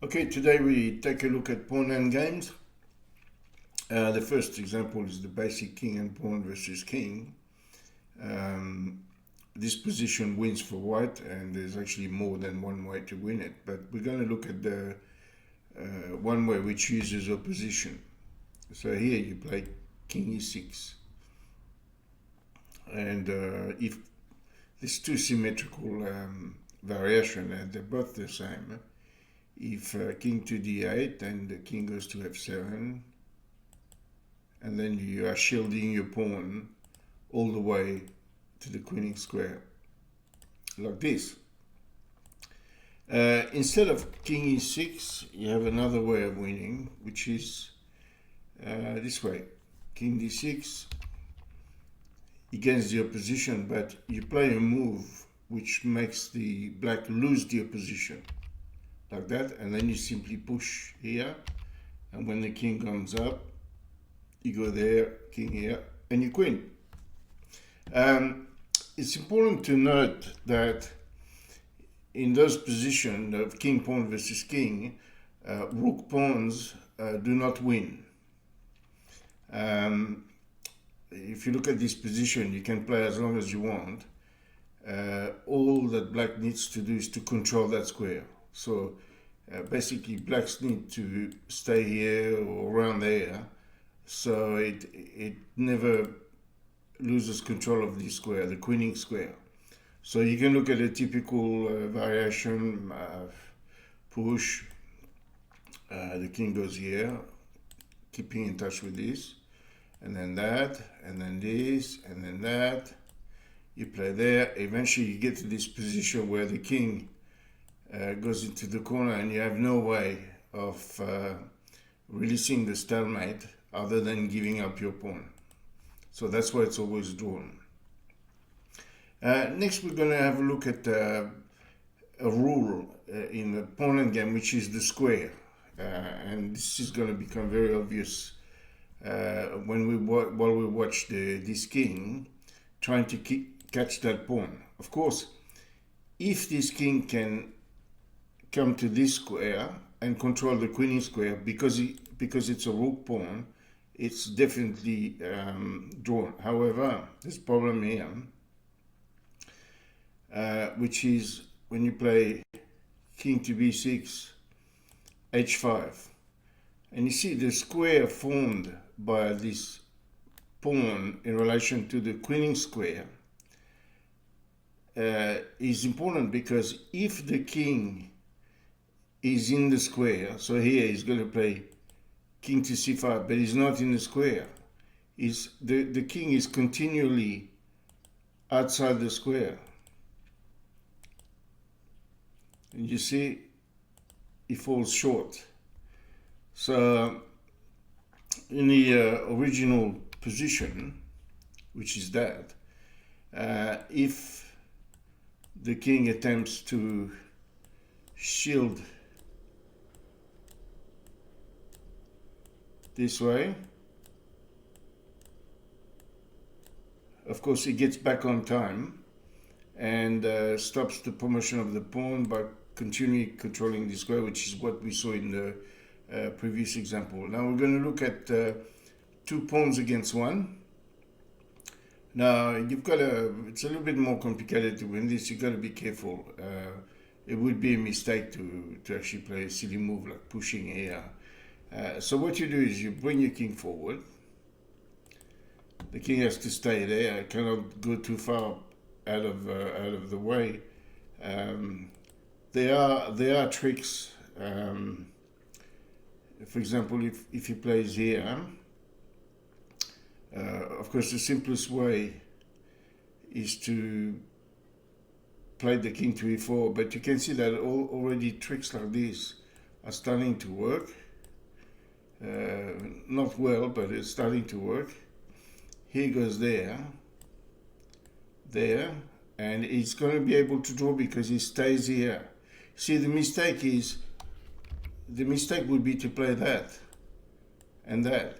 Okay, today we take a look at pawn endgames. The first example is the basic king and pawn versus king. This position wins for white, and there's actually more than one way to win it. But we're going to look at the one way which uses opposition. So here you play king e6. And if there's two symmetrical variation, and they're both the same. If king to d8, then the king goes to f7, and then you are shielding your pawn all the way to the queening square, like this. Instead of king e6, you have another way of winning, which is this way. King d6 against the opposition, but you play a move which makes the black lose the opposition, like that, and then you simply push here, and when the king comes up, you go there, king here, and you queen. It's important to note that in those positions of king pawn versus king, rook pawns do not win. If you look at this position, you can play as long as you want. All that black needs to do is to control that square. So basically blacks need to stay here or around there, so it never loses control of the square, the queening square. So you can look at a typical variation, push, the king goes here, keeping in touch with this, and then that, and then this, and then that. You play there. Eventually you get to this position where the king goes into the corner, and you have no way of releasing the stalemate other than giving up your pawn. So that's why it's always drawn. Next we're going to have a look at a rule in the pawn endgame, which is the square. And this is going to become very obvious while we watch this king trying to catch that pawn. Of course, if this king can come to this square and control the queening square, because it's a rook pawn, it's definitely drawn. However, there's a problem here, which is when you play king to b6, h5, and you see the square formed by this pawn in relation to the queening square is important, because if the king is in the square, so here he's going to play king to c5, but he's not in the square. The king is continually outside the square. And you see, he falls short. So in the original position, which is that, if the king attempts to shield this way, of course he gets back on time and stops the promotion of the pawn by continually controlling the square, which is what we saw in the previous example. Now we're going to look at two pawns against one. Now it's a little bit more complicated to win this. You've got to be careful. It would be a mistake to actually play a silly move like pushing here. So what you do is you bring your king forward. The king has to stay there. It cannot go too far out of the way. There are tricks. For example, if he plays here, of course the simplest way is to play the king to e4, but you can see that already tricks like this are starting to work. Not well, but it's starting to work. He goes there, and he's going to be able to draw because he stays here. See, the mistake would be to play that and that,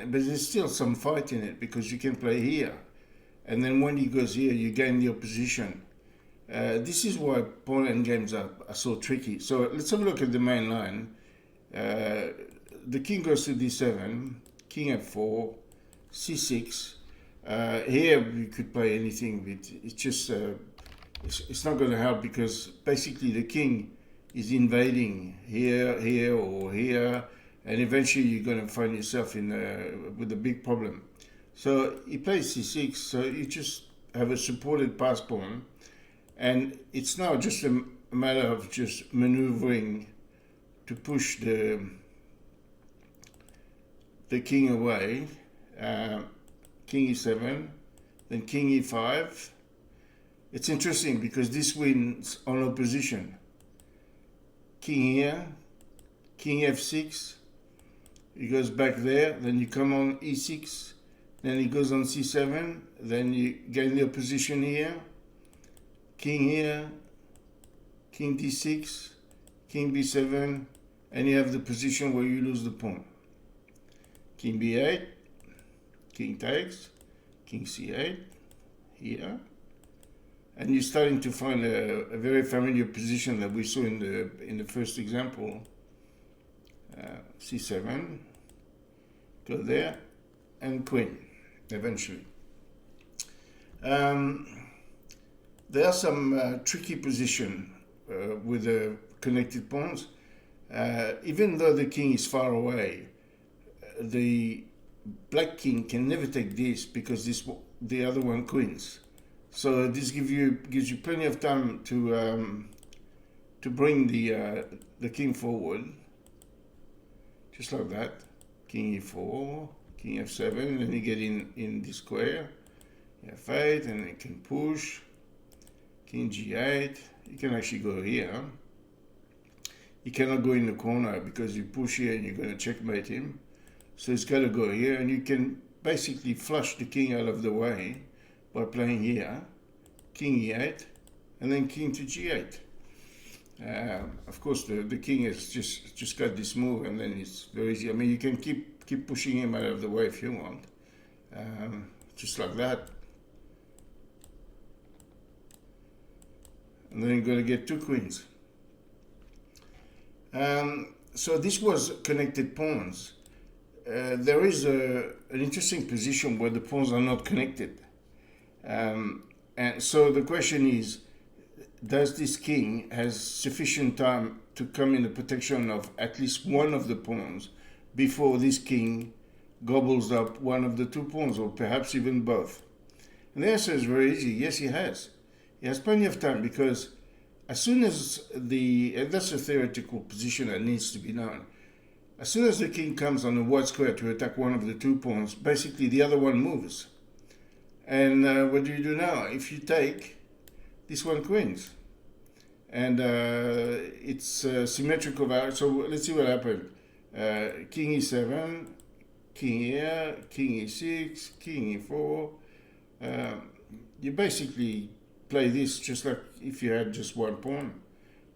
but there's still some fight in it, because you can play here, and then when he goes here, you gain the opposition, This is why pawn endgames are so tricky. So let's have a look at the main line. The king goes to d7, king f4, c6. Here we could play anything, but it's just it's not going to help because basically the king is invading here, or here, and eventually you're going to find yourself in with a big problem. So he plays c6, so you just have a supported pass pawn, and it's now just a matter of just maneuvering to push the king away. King e7, then king e5. It's interesting because this wins on opposition. King here, king f6, he goes back there, then you come on e6, then he goes on c7, then you gain the opposition here, king here, king d6, king b7, and you have the position where you lose the pawn. King b8, king takes, king c8, here. And you're starting to find a very familiar position that we saw in the first example. C7, go there, and queen, eventually. There are some tricky position with the connected pawns. Even though the king is far away, the black king can never take this because the other one queens. So this gives you plenty of time to bring the king forward, just like that. King e4, king f7, and then you get in the square. F8, and you can push. King g8. You can actually go here. You cannot go in the corner because you push here and you're going to checkmate him. So it's got to go here, and you can basically flush the king out of the way by playing here, king e8, and then king to g8. Of course, the king has just got this move, and then it's very easy. I mean, you can keep pushing him out of the way if you want, just like that. And then you're going to get two queens. So this was connected pawns. There is an interesting position where the pawns are not connected. And so the question is, does this king has sufficient time to come in the protection of at least one of the pawns before this king gobbles up one of the two pawns, or perhaps even both? And the answer is very easy. Yes, he has. He has plenty of time, because as soon as that's a theoretical position that needs to be known. As soon as the king comes on the white square to attack one of the two pawns, basically the other one moves. And what do you do now? If you take, this one queens. And it's symmetrical value. So let's see what happened. King e7, king here, king e6, king e4. You basically play this just like if you had just one pawn.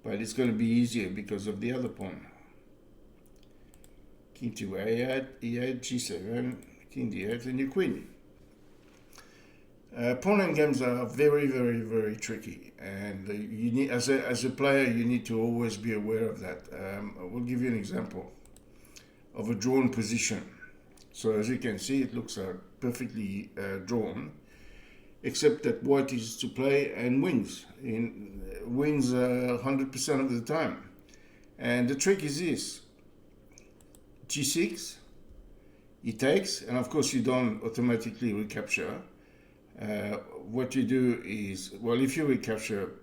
But it's going to be easier because of the other pawn. King to a8, e8, g7, king d8, and you queen. Pawn endgames are very, very, very tricky, and you need, as a player, you need to always be aware of that. I will give you an example of a drawn position. So as you can see, it looks perfectly drawn, except that white is to play and wins. Wins 100% of the time. And the trick is this: g6, he takes, and of course you don't automatically recapture. What you do is, well, if you recapture,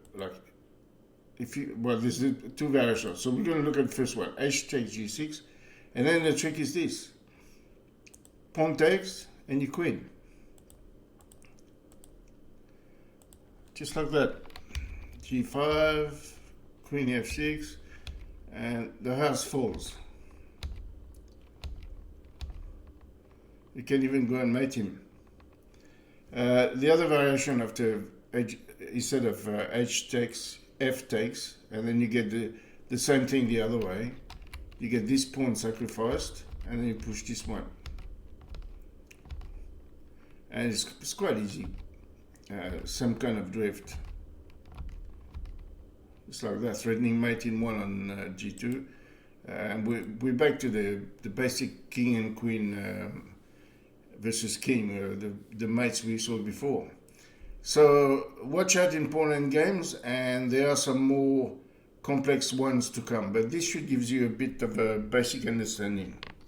there's two variations. So we're going to look at the first one. H takes g6, and then the trick is this: pawn takes, and you queen. Just like that. G5, queen f6, and the house falls. You can even go and mate him. The other variation after H, instead of H takes, F takes, and then you get the same thing the other way. You get this pawn sacrificed, and then you push this one. And it's quite easy. Some kind of drift. It's like that, threatening mate in 1 on g2. And we're back to the basic king and queen versus king, the mates we saw before. So watch out in pawn end games, and there are some more complex ones to come, but this should give you a bit of a basic understanding.